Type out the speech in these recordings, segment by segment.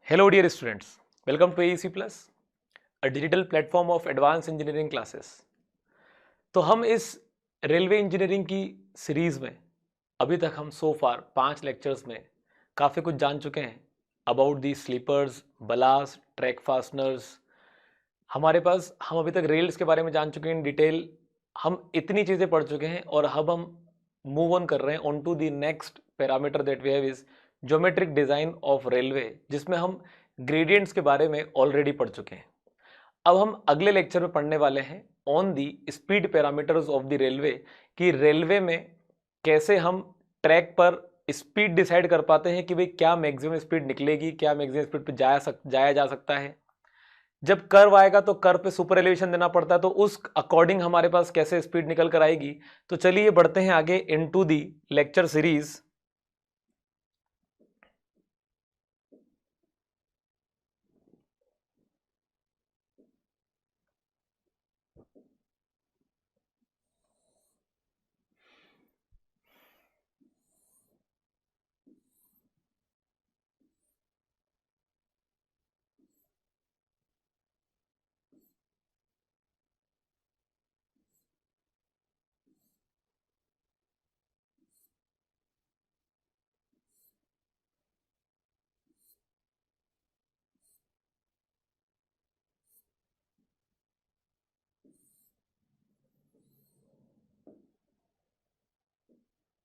Hello dear students, welcome to AEC Plus, a digital platform of advanced engineering classes। तो हम इस railway engineering की series में अभी तक हम सो फार 5 लेक्चर्स में काफ़ी कुछ जान चुके हैं about the sleepers, ballast, track fasteners. हमारे पास हम अभी तक रेल्स के बारे में जान चुके हैं इन डिटेल। हम इतनी चीज़ें पढ़ चुके हैं और अब हम मूव ऑन कर रहे हैं on to the next parameter that we have is geometric design of railway, जिसमें हम ग्रेडियंट्स के बारे में ऑलरेडी पढ़ चुके हैं। अब हम अगले लेक्चर में पढ़ने वाले हैं on the speed parameters of the railway, कि रेलवे में कैसे हम ट्रैक पर स्पीड डिसाइड कर पाते हैं कि भाई क्या मैक्सिमम स्पीड निकलेगी, क्या मैक्सिमम स्पीड पर जाया जा सकता है। जब कर्व आएगा तो कर्व पे सुपर एलिवेशन देना पड़ता है, तो उस अकॉर्डिंग हमारे पास कैसे स्पीड निकल कर आएगी। तो चलिए बढ़ते हैं आगे इनटू दी लेक्चर सीरीज।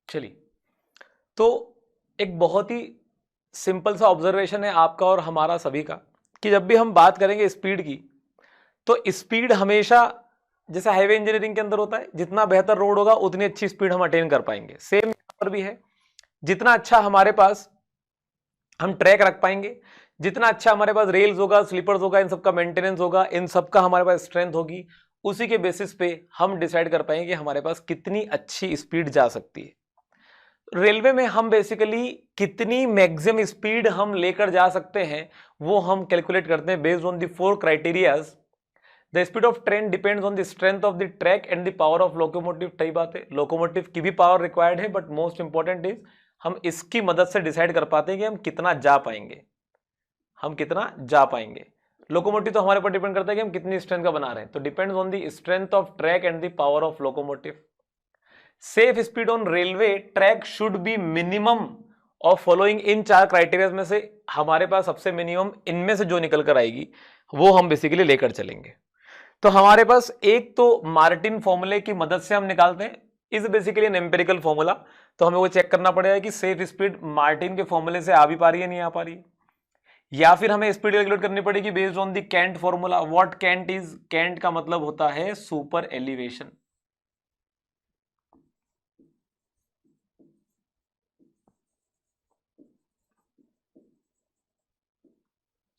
चलिए, तो एक बहुत ही सिंपल सा ऑब्जर्वेशन है आपका और हमारा सभी का, कि जब भी हम बात करेंगे स्पीड की, तो स्पीड हमेशा जैसे हाईवे इंजीनियरिंग के अंदर होता है, जितना बेहतर रोड होगा उतनी अच्छी स्पीड हम अटेन कर पाएंगे। सेम यहाँ पर भी है, जितना अच्छा हमारे पास हम ट्रैक रख पाएंगे, जितना अच्छा हमारे पास रेल्स होगा, स्लीपर्स होगा, इन सबका मेंटेनेंस होगा, इन सबका हमारे पास स्ट्रेंथ होगी, उसी के बेसिस पे हम डिसाइड कर पाएंगे कि हमारे पास कितनी अच्छी स्पीड जा सकती है। रेलवे में हम बेसिकली कितनी मैक्सिमम स्पीड हम लेकर जा सकते हैं वो हम कैलकुलेट करते हैं based on the 4 criterias. The speed of train depends on the strength of the track and the power of locomotive. सही बात है, लोकोमोटिव की भी पावर रिक्वायर्ड है, बट मोस्ट इंपॉर्टेंट इज हम इसकी मदद से डिसाइड कर पाते हैं कि हम कितना जा पाएंगे, हम कितना जा पाएंगे। लोकोमोटिव तो हमारे ऊपर डिपेंड करता है कि हम कितनी स्ट्रेंथ का बना रहे हैं, तो depends on the strength of track and the power of locomotive. Safe speed on railway track should be minimum of following. In 4 criteria में से हमारे पास सबसे मिनिमम इनमें से जो निकल कर आएगी वो हम बेसिकली लेकर चलेंगे। तो हमारे पास एक तो मार्टिन फॉर्मूले की मदद से हम निकालते हैं, is basically an empirical formula. तो हमें वो चेक करना पड़ेगा कि सेफ स्पीड मार्टिन के फॉर्मूले से आ भी पा रही है, नहीं आ पा रही है, या फिर हमें स्पीड कैलकुलेट करनी पड़ेगी based on the cant formula. What cant is? Cant का मतलब होता है super elevation.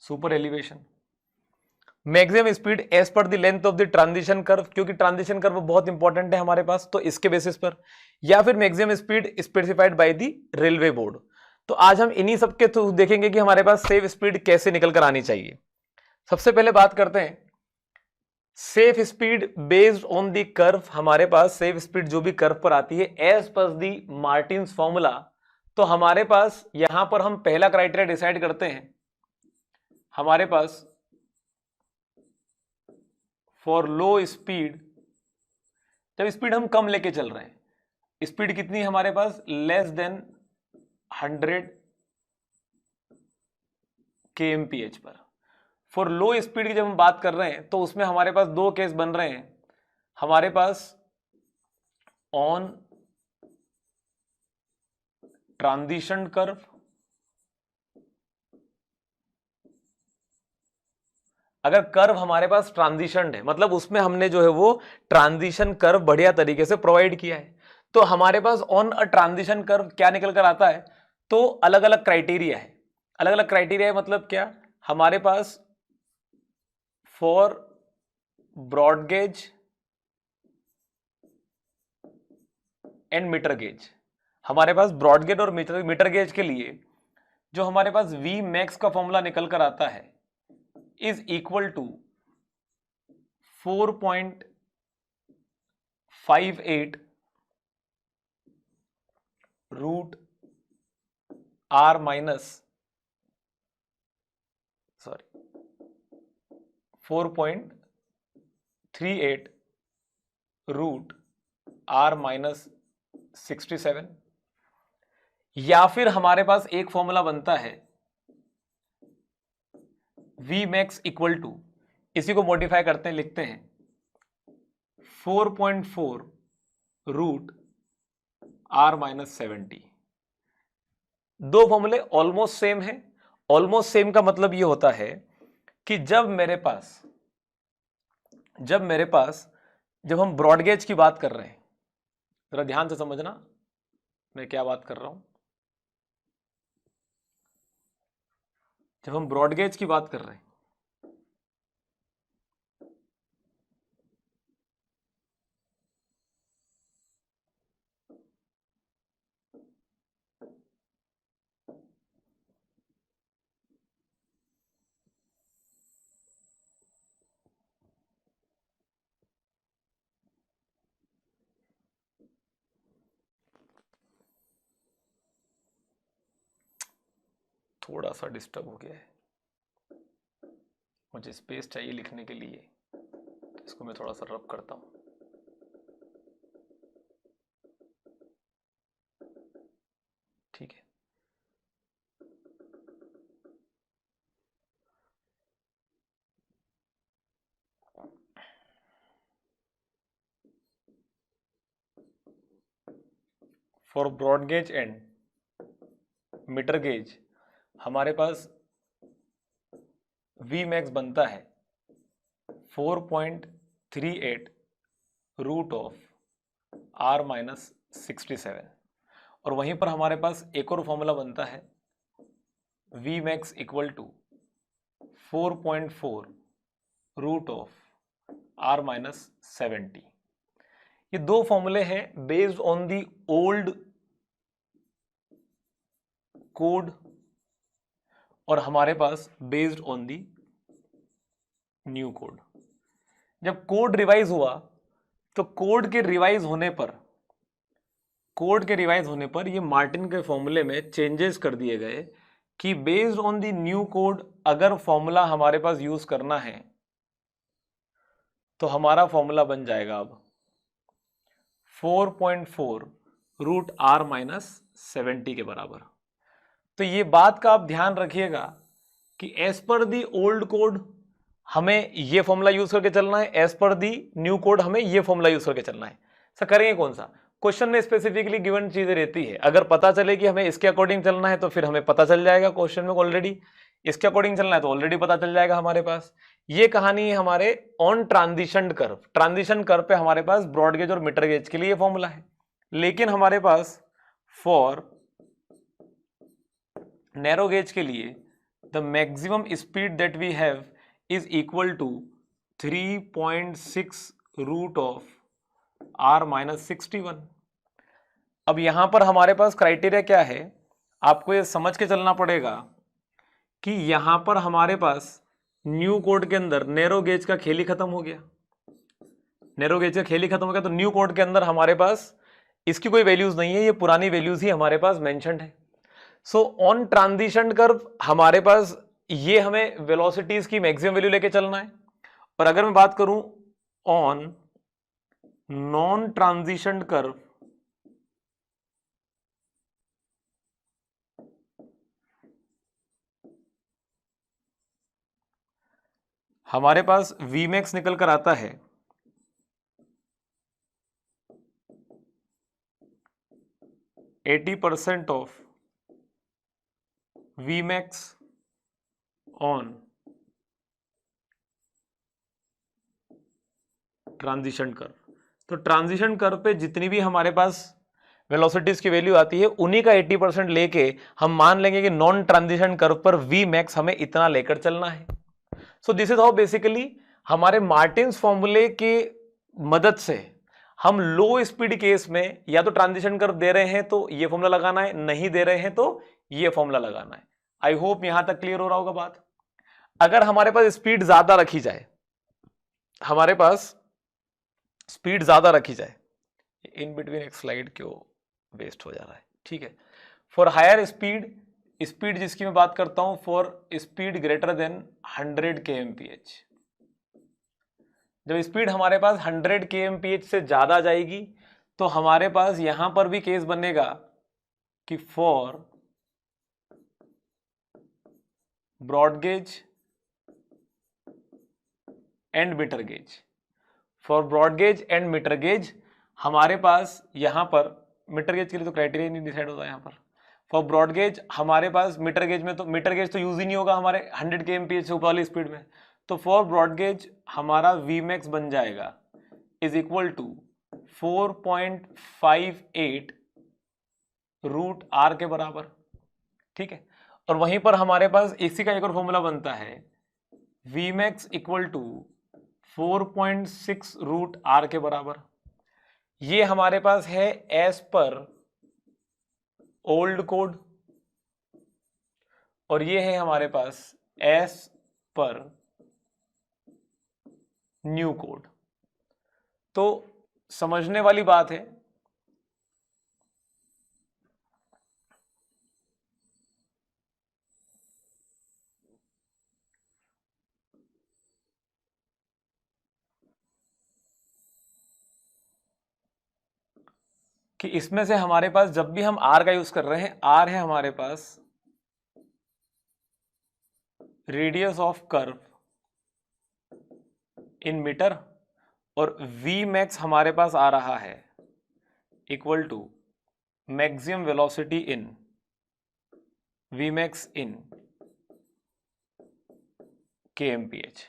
Super elevation maximum speed as per the length of the transition curve, क्योंकि ट्रांजिशन कर्व बहुत इंपॉर्टेंट है हमारे पास, तो इसके बेसिस पर, या फिर maximum speed specified by the railway board. तो आज हम इन्हीं सब के थ्रू देखेंगे कि हमारे पास सेफ स्पीड कैसे निकल कर आनी चाहिए। सबसे पहले बात करते हैं safe speed based on the curve. हमारे पास सेफ स्पीड जो भी कर्व पर आती है as per the Martins formula. तो हमारे पास यहां पर हम पहला क्राइटेरिया डिसाइड करते हैं, हमारे पास फॉर लो स्पीड, जब स्पीड हम कम लेके चल रहे हैं, स्पीड कितनी है हमारे पास? लेस देन 100 kmph पर। फॉर लो स्पीड की जब हम बात कर रहे हैं तो उसमें हमारे पास दो केस बन रहे हैं। हमारे पास ऑन ट्रांजिशन कर्व, अगर कर्व हमारे पास ट्रांजिशन है, मतलब उसमें हमने जो है वो ट्रांजिशन कर्व बढ़िया तरीके से प्रोवाइड किया है, तो हमारे pass on a transition curve क्या निकल कर आता है? तो अलग अलग क्राइटेरिया है। अलग अलग क्राइटेरिया है मतलब क्या? हमारे पास for broad gauge and metre gauge, हमारे पास ब्रॉड गेज और मीटर गेज के लिए जो हमारे पास वी मैक्स का फॉर्मूला निकल कर आता है is equal to 4.58 root r minus 4.38 root r minus 67, या फिर हमारे पास एक फॉर्मूला बनता है V मैक्स इक्वल टू, इसी को मॉडिफाई करते हैं, लिखते हैं 4.4 रूट r माइनस 70। दो फॉर्मूले ऑलमोस्ट सेम है। ऑलमोस्ट सेम का मतलब ये होता है कि जब हम ब्रॉड गेज की बात कर रहे हैं, जरा ध्यान से समझना मैं क्या बात कर रहा हूं। जब हम ब्रॉड गेज की बात कर रहे हैं, थोड़ा सा डिस्टर्ब हो गया है, मुझे स्पेस चाहिए लिखने के लिए, तो इसको मैं थोड़ा सा रब करता हूं। ठीक है, for broad gauge and metre gauge हमारे पास V मैक्स बनता है 4.38 रूट ऑफ r माइनस 67, और वहीं पर हमारे पास एक और फॉर्मूला बनता है V max equal to 4.4 root of r minus 70। ये दो फॉर्मूले हैं based on the old code, और हमारे पास based on the new code. जब कोड रिवाइज हुआ तो कोड के रिवाइज होने पर ये मार्टिन के फॉर्मूले में चेंजेस कर दिए गए कि based on the new code अगर फॉर्मूला हमारे पास यूज करना है तो हमारा फॉर्मूला बन जाएगा अब 4.4 रूट r माइनस 70 के बराबर। तो ये बात का आप ध्यान रखिएगा कि एज पर दी ओल्ड कोड हमें ये फॉर्मूला यूज करके चलना है, एज पर दी न्यू कोड हमें ये फॉर्मूला यूज करके चलना है। सर करेंगे कौन सा? क्वेश्चन में स्पेसिफिकली गिवन चीजें रहती है, अगर पता चले कि हमें इसके अकॉर्डिंग चलना है तो फिर हमें पता चल जाएगा क्वेश्चन में ऑलरेडी, इसके अकॉर्डिंग चलना है तो ऑलरेडी पता चल जाएगा हमारे पास। ये कहानी है हमारे on transition curve. Transition curve पे हमारे पास ब्रॉड गेज और मीटर गेज के लिए फॉर्मूला है, लेकिन हमारे पास फॉर नैरो गेज के लिए the maximum speed that we have is equal to 3.6 root of r minus 61। अब यहां पर हमारे पास क्राइटेरिया क्या है, आपको ये समझ के चलना पड़ेगा कि यहां पर हमारे पास न्यू कोड के अंदर नैरो गेज का खेल ही खत्म हो गया। नैरो गेज का खेल ही खत्म हो गया तो न्यू कोड के अंदर हमारे पास इसकी कोई वैल्यूज नहीं है, ये पुरानी वैल्यूज ही हमारे पास मेंशन्ड है। सो ऑन ट्रांजिशन कर्व हमारे पास ये हमें वेलोसिटीज की मैक्सिमम वैल्यू लेके चलना है। और अगर मैं बात करूं ऑन नॉन ट्रांजिशन कर्व, हमारे पास V मैक्स निकल कर आता है 80% of V max on transition curve. तो ट्रांजिशन कर्व पे जितनी भी हमारे पास वेलोसिटीज की वैल्यू आती है उन्हीं का 80% लेके हम मान लेंगे कि नॉन ट्रांजिशन कर्व पर V मैक्स हमें इतना लेकर चलना है। So this is how basically हमारे मार्टिन्स फॉर्मूले के मदद से हम लो स्पीड केस में या तो ट्रांजिशन कर्व दे रहे हैं तो ये फॉर्मूला लगाना है, नहीं दे रहे हैं तो ये फॉर्मूला लगाना है। आई होप यहां तक क्लियर हो रहा होगा बात। अगर हमारे पास स्पीड ज्यादा रखी जाए, हमारे पास स्पीड ज्यादा रखी जाए, इन बिटवीन एक स्लाइड क्यों वेस्ट हो जा रहा है, ठीक है। फॉर हायर स्पीड जिसकी मैं बात करता हूं, for speed greater than 100 kmph, जब स्पीड हमारे पास 100 kmph से ज्यादा जाएगी तो हमारे पास यहां पर भी केस बनेगा कि for broad gauge and metre gauge, for broad gauge and metre gauge हमारे पास यहां पर, मीटर गेज के लिए तो क्राइटेरिया नहीं डिसाइड होता यहां पर, फॉर ब्रॉड गेज हमारे पास, मीटर गेज में तो मीटर गेज तो यूज ही नहीं होगा हमारे 100 kmph से ऊपर वाली स्पीड में, तो फॉर ब्रॉड गेज हमारा Vmax बन जाएगा is equal to 4.58 root R के बराबर, ठीक है। और वहीं पर हमारे पास इसी का एक और फॉर्मूला बनता है Vmax equal to 4.6 root R के बराबर। ये हमारे पास है एज पर ओल्ड कोड और ये है हमारे पास एज पर न्यू कोड। तो समझने वाली बात है कि इसमें से हमारे पास जब भी हम आर का यूज कर रहे हैं, आर है हमारे पास radius of curve in metre और Vmax हमारे पास आ रहा है equal to maximum velocity in Vmax in kmph।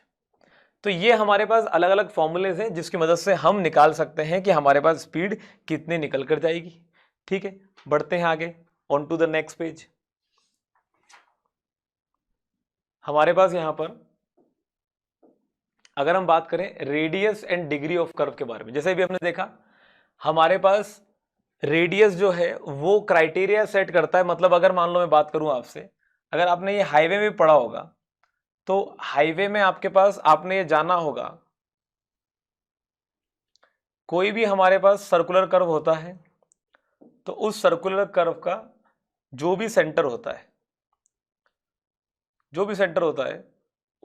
तो ये हमारे पास अलग अलग फॉर्मूलेज हैं जिसकी मदद से हम निकाल सकते हैं कि हमारे पास स्पीड कितने निकल कर जाएगी, ठीक है। बढ़ते हैं आगे on to the next page. हमारे पास यहां पर अगर हम बात करें radius and degree of curve के बारे में, जैसे भी हमने देखा हमारे पास रेडियस जो है वो क्राइटेरिया सेट करता है। मतलब अगर मान लो मैं बात करूं आपसे, अगर आपने ये हाईवे में पढ़ा होगा तो हाईवे में आपके पास, आपने ये जाना होगा, कोई भी हमारे पास सर्कुलर कर्व होता है तो उस सर्कुलर कर्व का जो भी सेंटर होता है, जो भी सेंटर होता है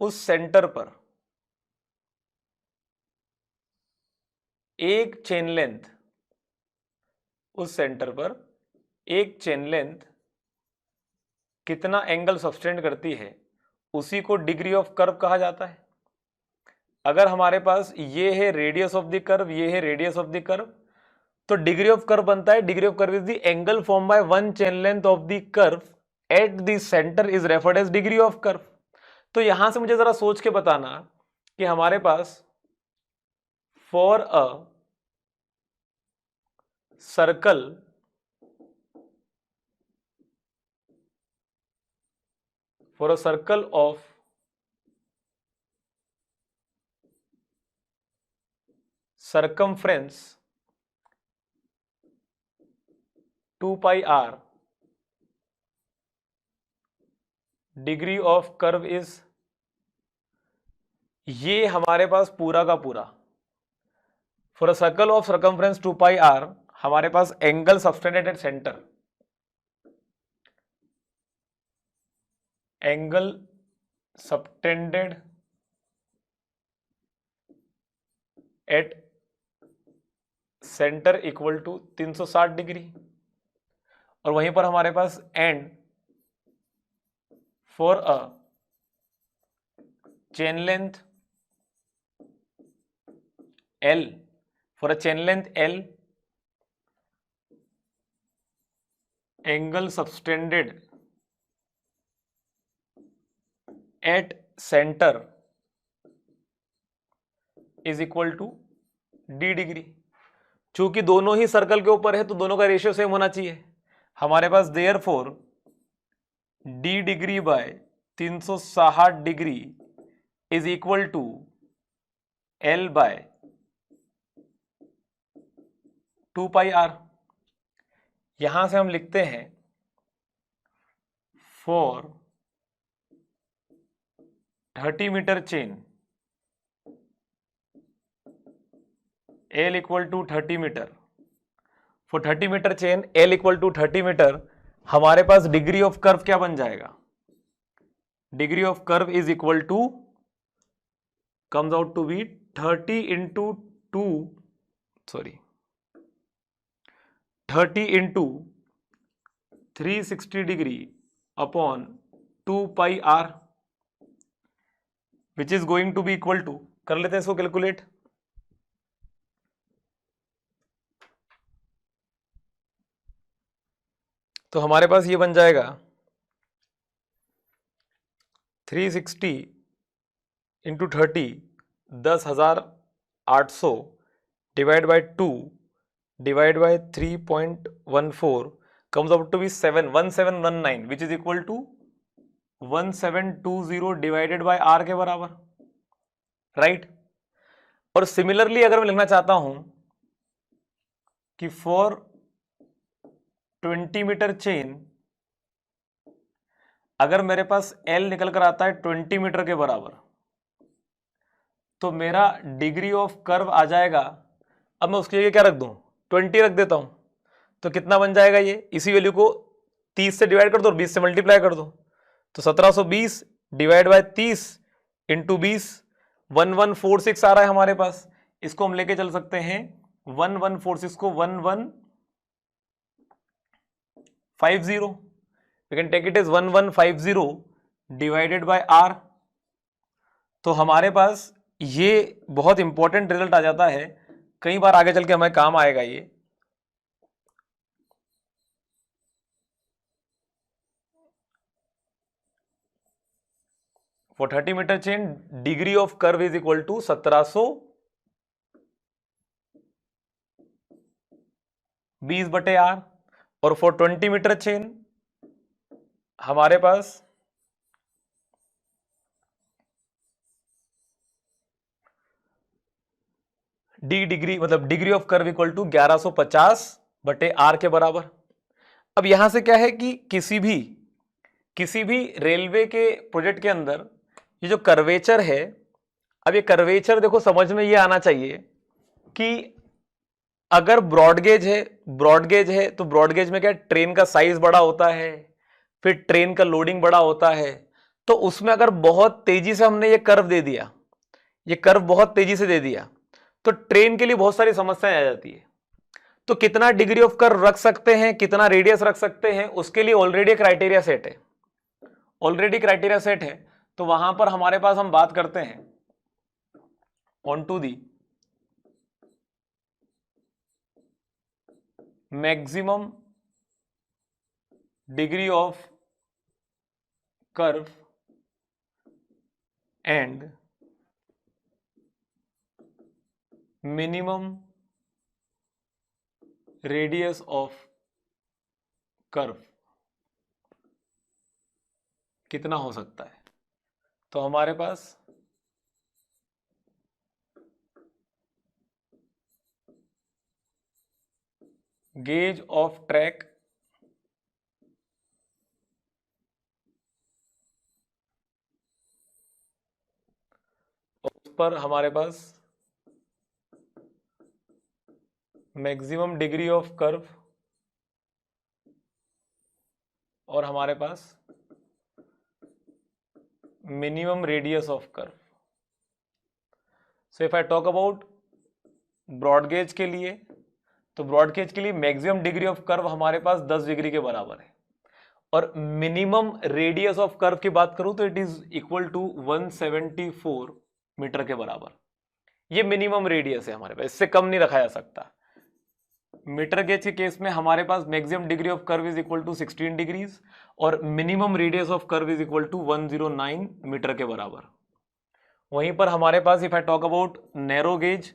उस सेंटर पर एक चेन लेंथ, उस सेंटर पर एक चेन लेंथ कितना एंगल सब्सटेंड करती है उसी को डिग्री ऑफ कर्व कहा जाता है। अगर हमारे पास ये है रेडियस ऑफ द कर्व, ये है रेडियस ऑफ द कर्व, तो डिग्री ऑफ कर्व बनता है, degree of curve is the angle form by one chain length of the curve at the center is referred as degree of curve. तो यहां से मुझे जरा सोच के बताना कि हमारे पास for a circle of circumference 2 pi r, degree of curve is, ये हमारे पास पूरा का पूरा for a circle of circumference 2 pi r हमारे पास angle subtended at centre, angle subtended at centre equal to 360 degree. और वहीं पर हमारे पास and for a chain length L, for a chain length L angle subtended at centre is equal to d degree. चूंकि दोनों ही circle के ऊपर है तो दोनों का रेशियो सेम होना चाहिए। हमारे पास therefore d degree by 360 degree is equal to L by 2 pi r। यहां से हम लिखते हैं for 30 metre chain L equal to 30 metre, for 30 metre chain L equal to 30 metre हमारे पास डिग्री ऑफ कर्व क्या बन जाएगा, degree of curve is equal to comes out to be 30 into 2 30 into 360 degree upon 2 pi r, which is going to be equal to, कर लेते हैं इसको calculate. तो हमारे पास ये बन जाएगा 360 into 30 10,800 divide by 2 divide by 3.14 comes out to be 1719 which is equal to 1720 divided by r के बराबर, राइट। और सिमिलरली अगर मैं लिखना चाहता हूं कि फॉर 20 मीटर चेन अगर मेरे पास L निकल कर आता है 20 मीटर के बराबर, तो मेरा डिग्री ऑफ कर्व आ जाएगा, अब मैं उसके लिए क्या रख दूं, 20 रख देता हूं, तो कितना बन जाएगा ये, इसी वैल्यू को 30 से डिवाइड कर दो और 20 से मल्टीप्लाई कर दो, तो 1720 डिवाइड बाय 30 इंटू 20 1146 आ रहा है हमारे पास। इसको हम लेके चल सकते हैं 1146 को 1150, we can take it is 1150 divided by r। तो हमारे पास ये बहुत इंपॉर्टेंट रिजल्ट आ जाता है, कई बार आगे चल के हमें काम आएगा ये। For 30 metre chain degree of curve is equal to 1720 बटे r, और फॉर 20 मीटर चेन हमारे पास डिग्री मतलब degree of curve equal to 1150 बटे r के बराबर। अब यहां से क्या है कि किसी भी रेलवे के प्रोजेक्ट के अंदर ये जो कर्वेचर है, अब ये कर्वेचर देखो समझ में ये आना चाहिए कि अगर ब्रॉडगेज है तो ब्रॉडगेज में क्या ट्रेन का साइज बड़ा होता है, फिर ट्रेन का लोडिंग बड़ा होता है, तो उसमें अगर बहुत तेजी से हमने ये कर्व दे दिया, ये कर्व बहुत तेजी से दे दिया, तो ट्रेन के लिए बहुत सारी समस्याएं आ जाती है। तो कितना डिग्री ऑफ कर्व रख सकते हैं, कितना रेडियस रख सकते हैं, उसके लिए ऑलरेडी क्राइटेरिया सेट है, तो वहां पर हमारे पास हम बात करते हैं on to the maximum degree of curve and minimum radius of curve कितना हो सकता है। तो हमारे पास गेज ऑफ ट्रैक उस पर हमारे पास मैक्सिमम डिग्री ऑफ कर्व और हमारे पास minimum radius of curve. So if I talk about broad gauge के लिए, तो ब्रॉडगेज के लिए मैक्सिमम डिग्री ऑफ कर्व हमारे पास 10 डिग्री के बराबर है, और मिनिमम रेडियस ऑफ कर्व की बात करूं तो it is equal to 174 metre के बराबर। ये मिनिमम रेडियस है हमारे पास, इससे कम नहीं रखा जा सकता। मीटर गेज के केस में हमारे पास maximum degree of curve is equal to 16 degrees और minimum radius of curve is equal to 109 metre के बराबर। वहीं पर हमारे पास if I talk about narrow gauge,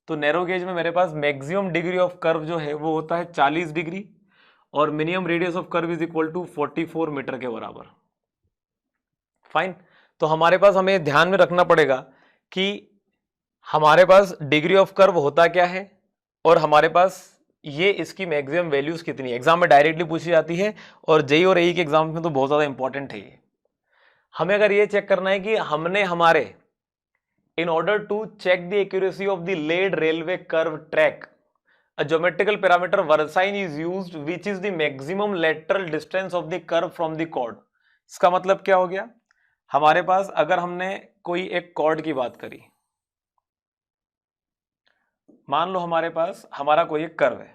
तो नैरो गेज में मेरे पास मैक्सिमम डिग्री ऑफ कर्व जो है वो होता है 40 डिग्री और minimum radius of curve is equal to 44 metre के बराबर। फाइन। तो हमारे पास हमें ध्यान में रखना पड़ेगा कि हमारे पास डिग्री ऑफ कर्व होता क्या है और हमारे पास ये इसकी मैक्सिमम वैल्यूज कितनी है। एग्जाम में डायरेक्टली पूछी जाती है और जेई और एई के एग्जाम में तो बहुत ज्यादा इंपॉर्टेंट है ये। हमें अगर ये चेक करना है कि हमने हमारे in order to check the accuracy of the laid railway curve track, a geometrical parameter Versine is used which is the maximum lateral distance of the curve from the chord। इसका मतलब क्या हो गया, हमारे पास अगर हमने कोई एक chord की बात करी, मान लो हमारे पास हमारा कोई एक कर्व है,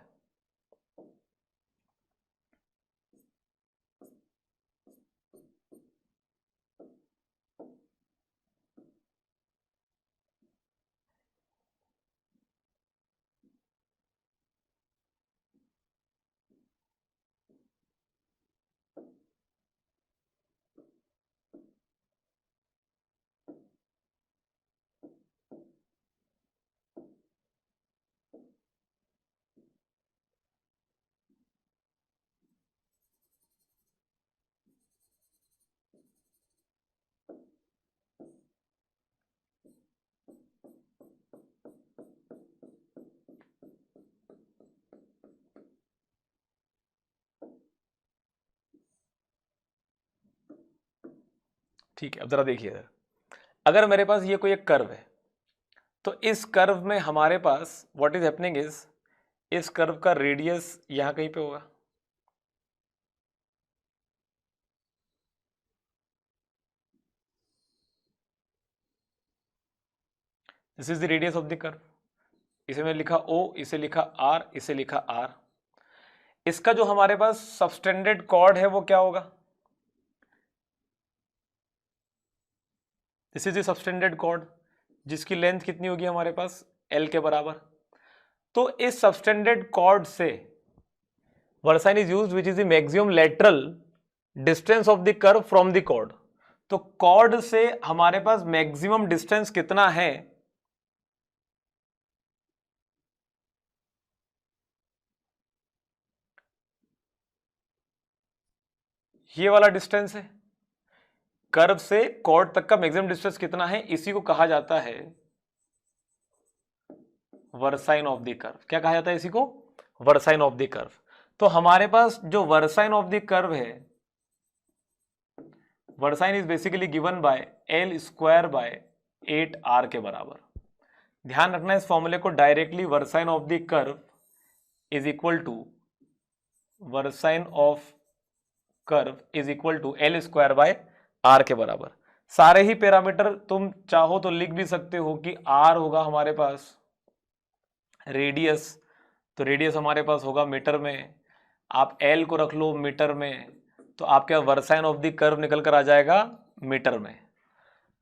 ठीक है। अब जरा देखिए इधर, अगर मेरे पास ये कोई एक कर्व है, तो इस कर्व में हमारे पास व्हाट इज हैपनिंग इज, इस कर्व का रेडियस यहां कहीं पे होगा, this is the radius of the curve. इसे मैं लिखा O, इसे लिखा R, इसे लिखा R। इसका जो हमारे पास सबस्टेंडेड कॉर्ड है वो क्या होगा, this is the subtended chord, जिसकी लेंथ कितनी होगी हमारे पास L के बराबर। तो इस सबस्टेंडेड कॉर्ड से versine is used which is the maximum lateral distance of the curve from the chord. तो कॉर्ड से हमारे पास मैक्सिमम डिस्टेंस कितना है, ये वाला डिस्टेंस है। कर्व से कॉर्ड तक का मैक्सिमम डिस्टेंस कितना है, इसी को कहा जाता है वर्साइन ऑफ द कर्व। क्या कहा जाता है इसी को, वर्साइन ऑफ द कर्व। तो हमारे पास जो वर्साइन ऑफ द कर्व है, versine is basically given by L square by 8R के बराबर। ध्यान रखना इस फॉर्मूले को directly, versine of the curve is equal to versine of curve is equal to L square by R के बराबर। सारे ही पैरामीटर तुम चाहो तो लिख भी सकते हो कि R होगा हमारे पास रेडियस, तो रेडियस हमारे पास होगा मीटर में, आप L को रख लो मीटर में, तो आपका वर्साइन ऑफ द कर्व निकल कर आ जाएगा मीटर में।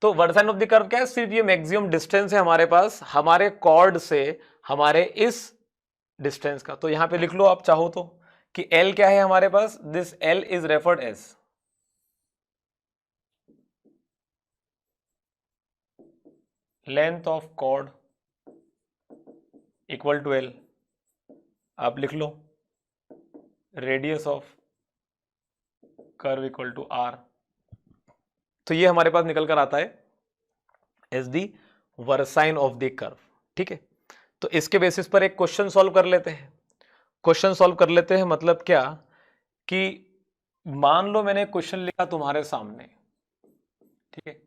तो वर्साइन ऑफ द कर्व क्या है, सिर्फ ये मैक्सिमम डिस्टेंस है हमारे पास हमारे कॉर्ड से हमारे इस डिस्टेंस का। तो यहां पे लिख लो आप चाहो तो कि L क्या है हमारे पास, this L is referred as length of chord equal to L। आप लिख लो radius of curve equal to R। तो ये हमारे पास निकल कर आता है as the versine of the curve. ठीक है, तो इसके बेसिस पर एक क्वेश्चन सॉल्व कर लेते हैं। क्वेश्चन सॉल्व कर लेते हैं मतलब क्या कि मान लो मैंने क्वेश्चन लिखा तुम्हारे सामने, ठीक है,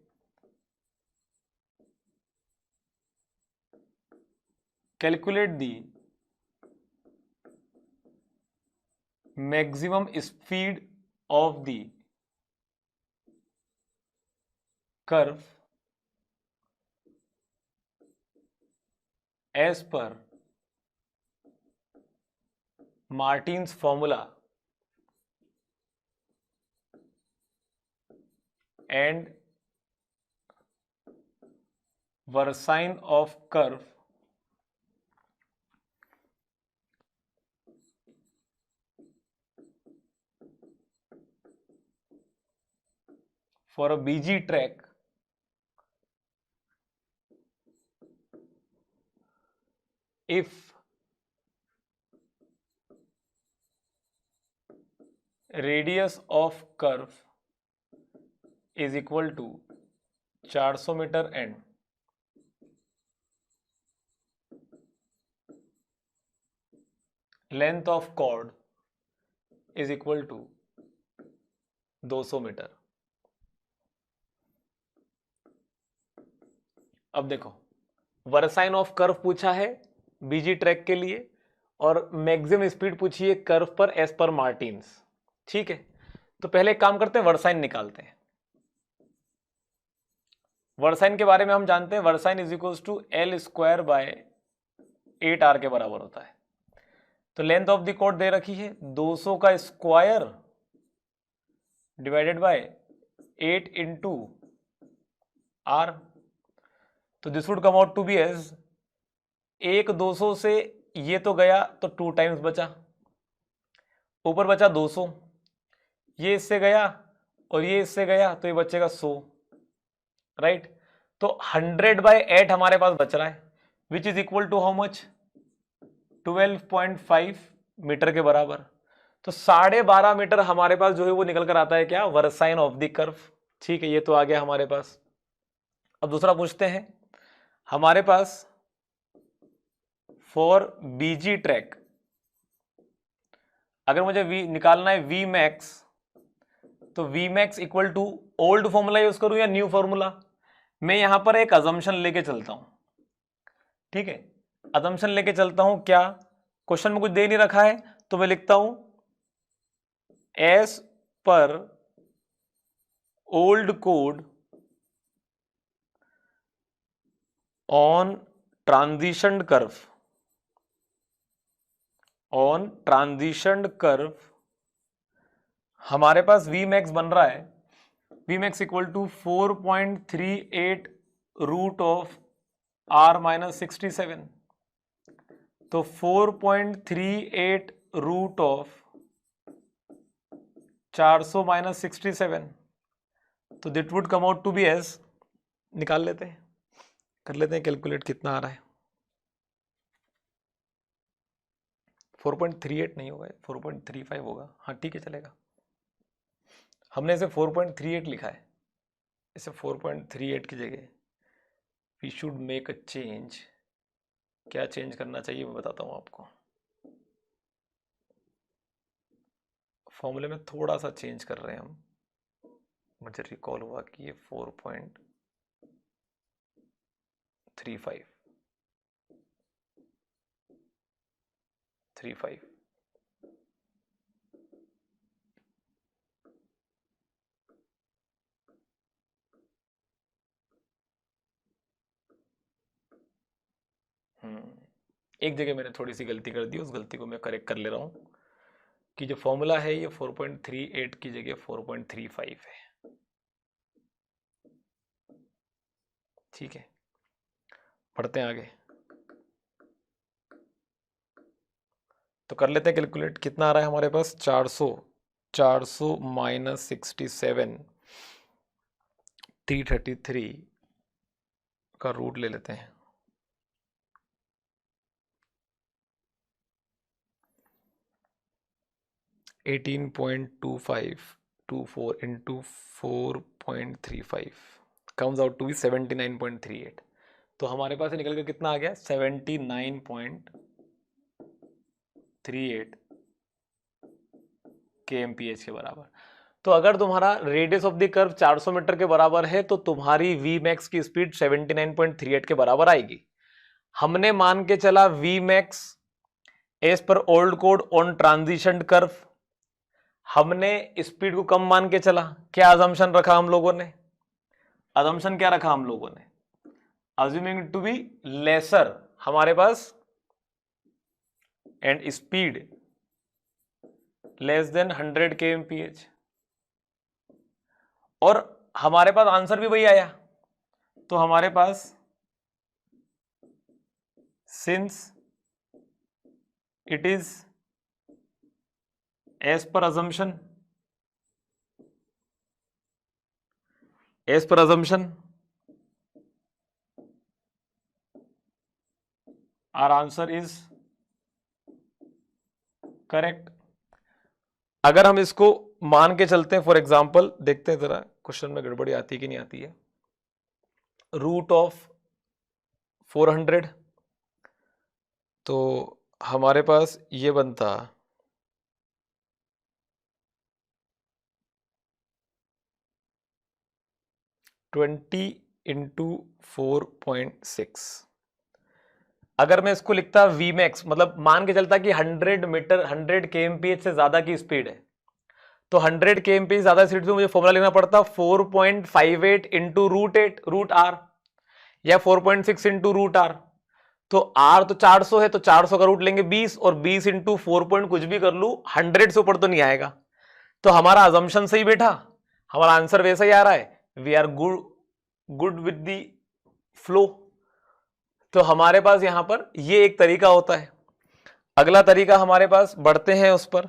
calculate the maximum speed of the curve as पर Martin's formula and versine of curve for a BG track if radius of curve is equal to 400 metre and length of chord is equal to 200 metre. अब देखो versine of curve पूछा है बीजी track के लिए और maximum speed पूछी है curve पर एज पर मार्टिन्स। ठीक है, तो पहले एक काम करते हैं, वर्साइन निकालते हैं। वर्साइन के बारे में हम जानते हैं, versine is equal to L square by 8r के बराबर होता है। तो लेंथ ऑफ द कॉर्ड दे रखी है 200 का square divided by 8 into R. तो this would come out to be as 200 से ये तो गया तो 2 टाइम्स बचा, ऊपर बचा 200, ये इससे गया और ये इससे गया तो ये बचेगा 100, राइट। तो 100/8 हमारे पास बच रहा है which is equal to how much, 12.5 metre के बराबर। तो 12.5 मीटर हमारे पास जो है वो निकल कर आता है क्या, वर्साइन ऑफ द कर्व। ठीक है, ये तो आ गया हमारे पास। अब दूसरा पूछते हैं हमारे पास फॉर बीजी ट्रैक, अगर मुझे वी निकालना है वी मैक्स, तो V max equal to old formula use करूं या न्यू फॉर्मूला। मैं यहां पर एक अजम्पशन लेके चलता हूं, ठीक है, अजम्पशन लेके चलता हूं। क्या क्वेश्चन में कुछ दे नहीं रखा है तो मैं लिखता हूं एस पर old code on transition curve, on transition curve हमारे पास वी मैक्स बन रहा है, V max equal to 4.38 root of r minus 67। तो 4.38 रूट ऑफ 400 माइनस 67, तो that would come out to be as, निकाल लेते हैं, कर लेते हैं कैलकुलेट कितना आ रहा है। 4.38 नहीं होगा, 4.35 होगा, हाँ ठीक है चलेगा। हमने इसे 4.38 लिखा है, इसे 4.38 की जगह we should make a change. क्या चेंज करना चाहिए मैं बताता हूं आपको। फॉर्मूले में थोड़ा सा चेंज कर रहे हैं हम। मुझे रिकॉल हुआ कि ये 4.35 एक जगह मैंने थोड़ी सी गलती कर दी, उस गलती को मैं करेक्ट कर ले रहा हूं कि जो फॉर्मूला है ये 4.38 की जगह 4.35 है। ठीक है, पढ़ते हैं आगे। तो कर लेते हैं कैलकुलेट, कितना आ रहा है हमारे पास, 400 माइनस 67, 333 का रूट ले लेते हैं। (18.2524 into 4.35 comes out to be 79.38। तो हमारे पास निकल कर कितना आ गया, 79.38 kmph के बराबर। तो अगर तुम्हारा radius of the curve 400 metre के बराबर है तो तुम्हारी वी मैक्स की स्पीड 79.38 के बराबर आएगी। हमने मान के चला वी मैक्स एज पर old code on transition curve, हमने स्पीड को कम मान के चला। क्या अजम्पशन रखा हम लोगों ने, अजम्पशन क्या रखा हम लोगों ने, अज्यूमिंग टू बी लेसर हमारे पास and speed less than 100 kmph, और हमारे पास आंसर भी वही आया। तो हमारे पास since it is as per assumption, our answer is correct। अगर हम इसको मान के चलते हैं, फॉर एग्जाम्पल देखते हैं जरा क्वेश्चन में गड़बड़ी आती है कि नहीं आती है। रूट ऑफ 400, तो हमारे पास ये बनता 20 इंटू 4.6। अगर मैं इसको लिखता वी मैक्स, मतलब मान के चलता कि 100 मीटर 100 kmph से ज्यादा की स्पीड है, तो 100 kmph ज्यादा स्पीड पे मुझे फॉर्मूला लेना पड़ता 4.58 इंटू रूट आर या 4.6 इंटू रूट आर। तो R तो 400 है, तो 400 का रूट लेंगे 20, और 20 इंटू 4 पॉइंट कुछ भी कर लूं 100 से ऊपर तो नहीं आएगा। तो हमारा अजम्पशन सही बैठा, हमारा आंसर वैसा ही आ रहा है, we are good with the flow. तो हमारे पास यहां पर ये एक तरीका होता है। अगला तरीका हमारे पास, बढ़ते हैं उस पर,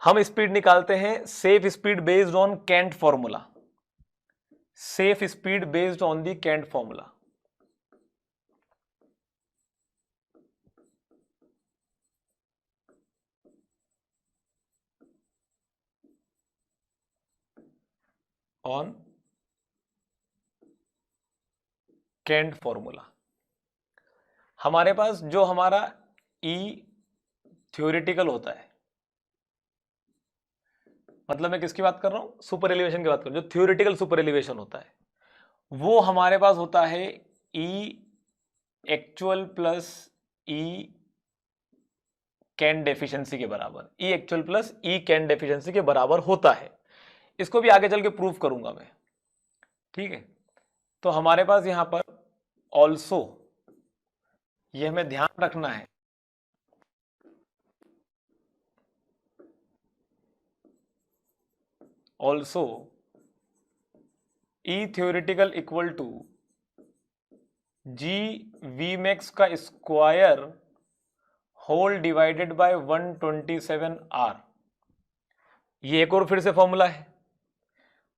हम स्पीड निकालते हैं safe speed based on cant formula. Safe speed based on the cant formula. On cant formula. हमारे पास जो हमारा ई थ्योरेटिकल होता है, मतलब मैं किसकी बात कर रहा हूं, सुपर एलिवेशन की बात कर रहा हूं, जो थ्योरेटिकल सुपर एलिवेशन होता है वो हमारे पास होता है E actual plus E cant deficiency के बराबर। E actual plus E cant deficiency के बराबर होता है। इसको भी आगे चल के प्रूफ करूंगा मैं, ठीक है। तो हमारे पास यहां पर ऑल्सो, ये हमें ध्यान रखना है, also E theoretical equal to g V max का square whole divided by 127 R. ये एक और फिर से फॉर्मूला है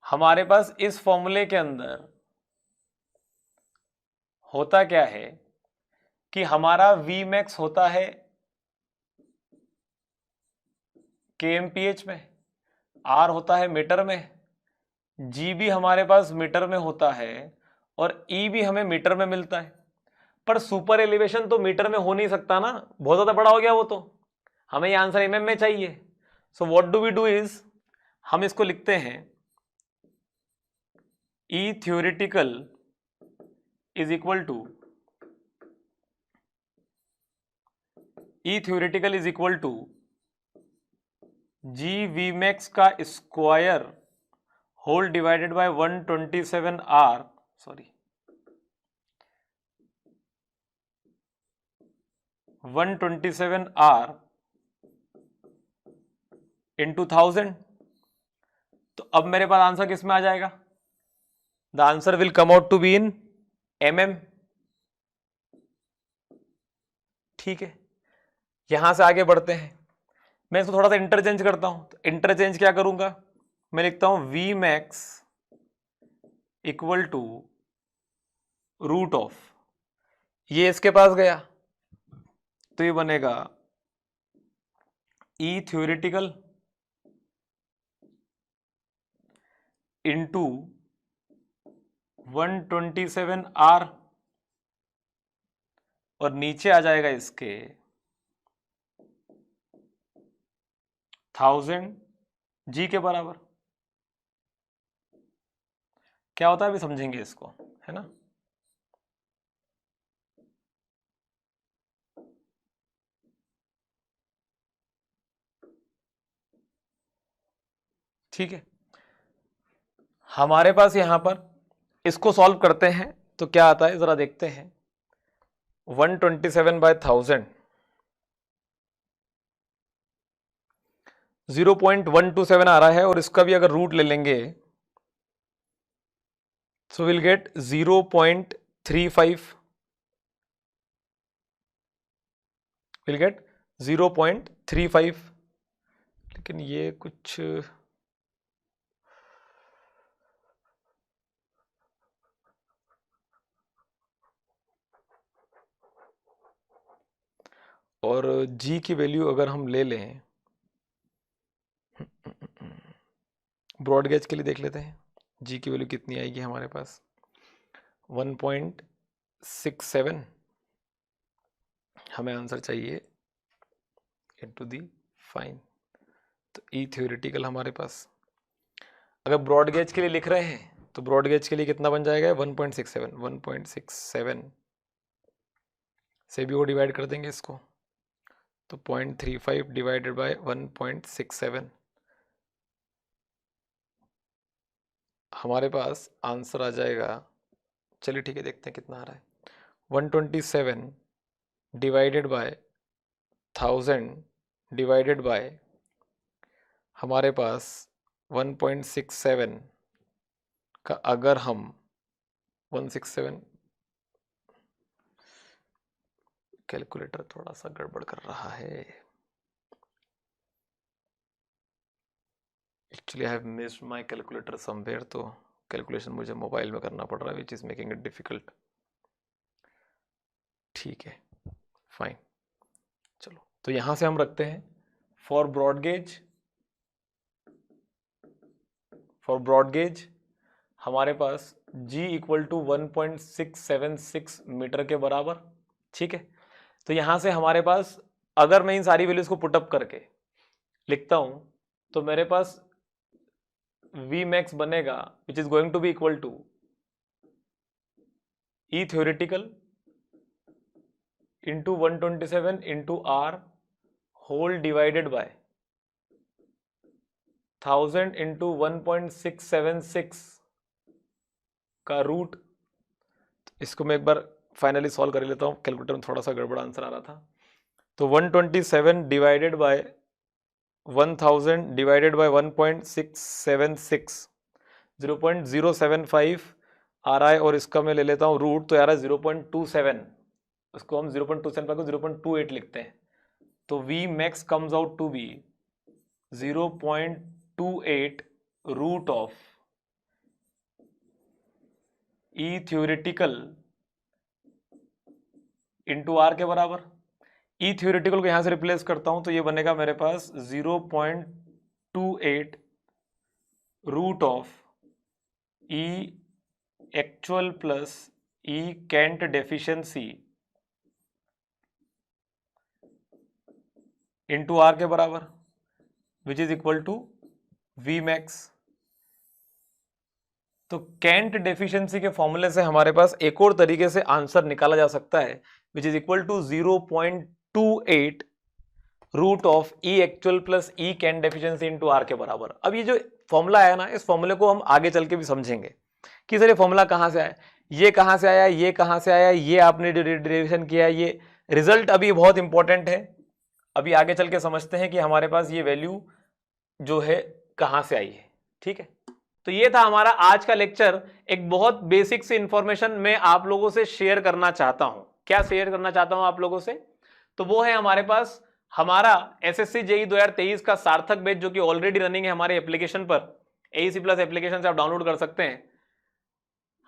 हमारे पास। इस फॉर्मूले के अंदर होता क्या है कि हमारा वी मैक्स होता है kmph में, आर होता है मीटर में, जी भी हमारे पास मीटर में होता है, और ई भी हमें मीटर में मिलता है। पर सुपर एलिवेशन तो मीटर में हो नहीं सकता ना, बहुत ज्यादा बड़ा हो गया वो, तो हमें ये आंसर एमएम में चाहिए। So what do we do is, हम इसको लिखते हैं E theoretical is equal to, E theoretical is equal to g V max का square whole divided by 127 R, sorry 127 R into 1000। तो अब मेरे पास आंसर किस में आ जाएगा, the answer will come out to be in mm, ठीक है। यहां से आगे बढ़ते हैं, मैं इसको थोड़ा सा इंटरचेंज करता हूं। तो इंटरचेंज क्या करूंगा, मैं लिखता हूं V max equal to root of, ये इसके पास गया तो ये बनेगा ई थ्योरेटिकल इंटू 127 आर, और नीचे आ जाएगा इसके 1000 जी के बराबर। क्या होता है अभी समझेंगे इसको, है ना। ठीक है, हमारे पास यहां पर इसको सॉल्व करते हैं तो क्या आता है जरा देखते हैं। 127/1000 0.127 आ रहा है, और इसका भी अगर रूट ले लेंगे so will get 0.35, will get 0.35। लेकिन ये कुछ और जी की वैल्यू अगर हम ले लें, ब्रॉड गेज के लिए देख लेते हैं जी की वैल्यू कितनी आएगी हमारे पास, 1.67 हमें आंसर चाहिए इनटू दी फाइन। तो ई थ्योरेटिकल हमारे पास, अगर ब्रॉड गेज के लिए लिख रहे हैं तो ब्रॉड गेज के लिए कितना बन जाएगा, 1.67 से भी वो डिवाइड कर देंगे इसको, तो 0.35 डिवाइडेड बाय 1.67 हमारे पास आंसर आ जाएगा। चलिए ठीक है, देखते हैं कितना आ रहा है। 127 डिवाइडेड बाय 1000 डिवाइडेड बाय हमारे पास 1.67 का अगर हम 167 कैलकुलेटर थोड़ा सा गड़बड़ कर रहा है, actually I have missed my calculator somewhere, तो कैलकुलेशन मुझे मोबाइल में करना पड़ रहा है which is making it difficult. ठीक है, फाइन, चलो तो यहां से हम रखते हैं फॉर ब्रॉड गेज हमारे पास G इक्वल टू 1.676 मीटर के बराबर। ठीक है, तो यहां से हमारे पास अगर मैं इन सारी वैल्यूज को पुटअप करके लिखता हूं तो मेरे पास V max बनेगा which is going to be equal to E theoretical into 127 into R whole divided by 1000 into 1.676 का रूट। इसको मैं एक बार फाइनली सॉल्व कर लेता हूँ, कैलकुलेटर में थोड़ा सा गड़बड़ आंसर आ रहा था। तो 127 डिवाइडेड बाय 1000 डिवाइडेड बाय 1.676 0.075 आ रहा है, और इसका मैं ले लेता हूँ रूट, तो यार 0.27, उसको हम 0.27 को 0.28 लिखते हैं, तो V max comes out to be 0.28 root of E theoretical into R के बराबर। E theoretical को यहां से रिप्लेस करता हूं तो ये बनेगा मेरे पास 0.28 root of E actual plus E cant deficiency into R के बराबर which is equal to V max। तो कैंट डेफिशिएंसी के फॉर्मूले से हमारे पास एक और तरीके से आंसर निकाला जा सकता है which is equal to 0.28 root of E actual plus E cant deficiency into R के बराबर। अब ये जो फॉर्मूला आया ना, इस फॉर्मूले को हम आगे चल के भी समझेंगे कि सर ये फॉर्मूला कहां से आया, ये कहां से आया, ये कहां से आया, ये आपने डेरिवेशन किया, ये रिजल्ट अभी बहुत इंपॉर्टेंट है। अभी आगे चल के समझते हैं कि हमारे पास ये वैल्यू जो है कहां से आई है। ठीक है, तो ये था हमारा आज का लेक्चर। एक बहुत बेसिक सी इंफॉर्मेशन मैं आप लोगों से शेयर करना चाहता हूं। क्या शेयर करना चाहता हूं आप लोगों से, तो वो है हमारे पास हमारा एसएससी जेईई 2023 का सार्थक बैच जो कि ऑलरेडी रनिंग है हमारे एप्लीकेशन पर, एईसी प्लस एप्लीकेशन से आप डाउनलोड कर सकते हैं।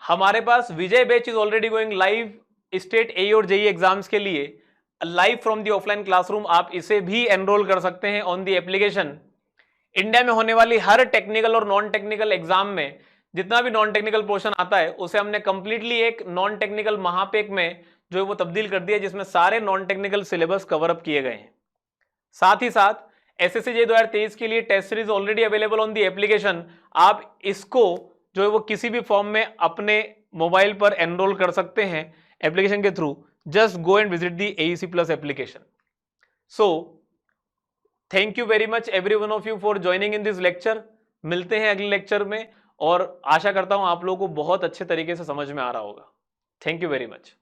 हमारे पास Vijay batch is already going live state AE और जेईई एग्जाम्स के लिए live from the offline classroom, आप इसे भी एनरोल कर सकते हैं ऑन दी एप्लीकेशन। इंडिया में होने वाली हर टेक्निकल और नॉन टेक्निकल एग्जाम में जितना भी नॉन टेक्निकल पोर्शन आता है उसे हमने कंप्लीटली एक नॉन टेक्निकल महापेक में जो है वो तब्दील कर दिया, जिसमें सारे non technical syllabus cover up किए गए हैं। साथ ही साथ एसएससी जेईई 2023 के लिए test series already available on the application. आप इसको जो है वो किसी भी फॉर्म में अपने मोबाइल पर एनरोल कर सकते हैं एप्लीकेशन के through. Just go and visit the AEC plus application. So thank you very much every one of you for joining in this lecture. मिलते हैं अगले लेक्चर में, और आशा करता हूं आप लोगों को बहुत अच्छे तरीके से समझ में आ रहा होगा। Thank you very much.